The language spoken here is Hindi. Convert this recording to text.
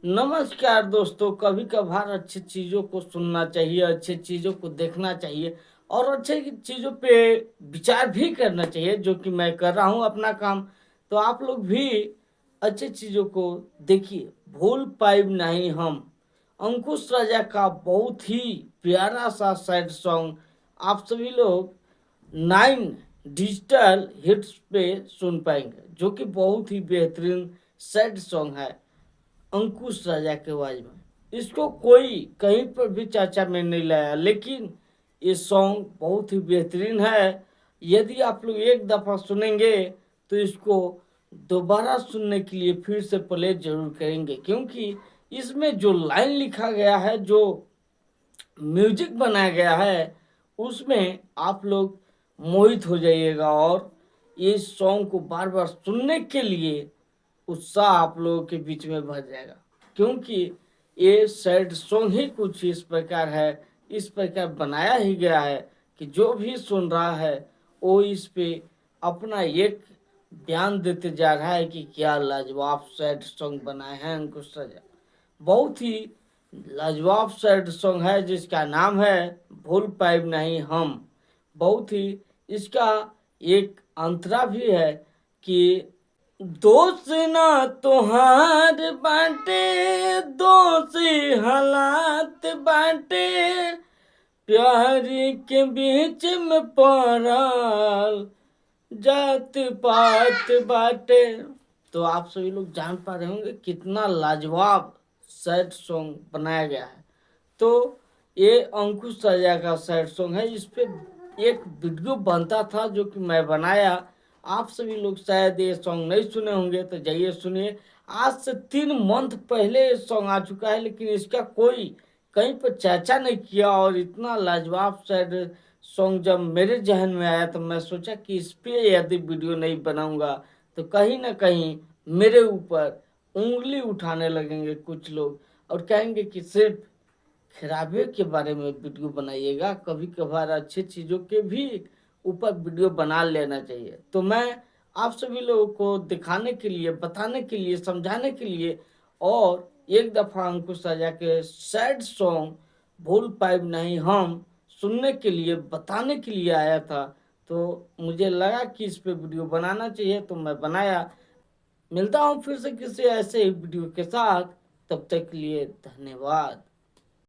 नमस्कार दोस्तों, कभी कभार अच्छी चीज़ों को सुनना चाहिए, अच्छी चीज़ों को देखना चाहिए और अच्छे चीज़ों पे विचार भी करना चाहिए, जो कि मैं कर रहा हूँ अपना काम। तो आप लोग भी अच्छी चीज़ों को देखिए। भूल पाइब नहीं हम, अंकुश राजा का बहुत ही प्यारा सा सैड सॉन्ग आप सभी लोग 9 डिजिटल हिट्स पे सुन पाएंगे, जो कि बहुत ही बेहतरीन सैड सॉन्ग है अंकुश राजा के आवाज में। इसको कोई कहीं पर भी चर्चा में नहीं लाया, लेकिन ये सॉन्ग बहुत ही बेहतरीन है। यदि आप लोग एक दफ़ा सुनेंगे तो इसको दोबारा सुनने के लिए फिर से प्ले जरूर करेंगे, क्योंकि इसमें जो लाइन लिखा गया है, जो म्यूजिक बनाया गया है, उसमें आप लोग मोहित हो जाइएगा और ये सॉन्ग को बार बार सुनने के लिए उत्साह आप लोगों के बीच में भर जाएगा। क्योंकि ये सैड सॉन्ग ही कुछ इस प्रकार है, इस प्रकार बनाया ही गया है कि जो भी सुन रहा है वो इस पे अपना एक बयान देते जा रहा है कि क्या लाजवाब सैड सॉन्ग बनाए हैं अंकुश राजा। बहुत ही लाजवाब सैड सॉन्ग है जिसका नाम है भूल पाइब नहीं हम। बहुत ही इसका एक अंतरा भी है कि दोस्त ना तोहार बाटे, दोषी हालात बाटे, प्यार के बीच में पड़ल जात पात बाटे। तो आप सभी लोग जान पा रहे होंगे कितना लाजवाब सैड सॉन्ग बनाया गया है। तो ये अंकुश राजा का सैड सॉन्ग है। इस पे एक वीडियो बनता था जो कि मैं बनाया। आप सभी लोग शायद ये सॉन्ग नहीं सुने होंगे, तो जाइए सुनिए। आज से 3 मंथ पहले ये सॉन्ग आ चुका है, लेकिन इसका कोई कहीं पर चर्चा नहीं किया। और इतना लाजवाब सैड सॉन्ग जब मेरे जहन में आया तो मैं सोचा कि इस पे यदि वीडियो नहीं बनाऊंगा तो कहीं ना कहीं मेरे ऊपर उंगली उठाने लगेंगे कुछ लोग और कहेंगे कि सिर्फ खराबे के बारे में वीडियो बनाइएगा, कभी कभार अच्छी चीज़ों के भी ऊपर वीडियो बना लेना चाहिए। तो मैं आप सभी लोगों को दिखाने के लिए, बताने के लिए, समझाने के लिए और एक दफ़ा अंकुश राजा के सैड सॉन्ग भूल पाइब नहीं हम सुनने के लिए, बताने के लिए आया था। तो मुझे लगा कि इस पे वीडियो बनाना चाहिए, तो मैं बनाया। मिलता हूँ फिर से किसी ऐसे ही वीडियो के साथ, तब तक के लिए धन्यवाद।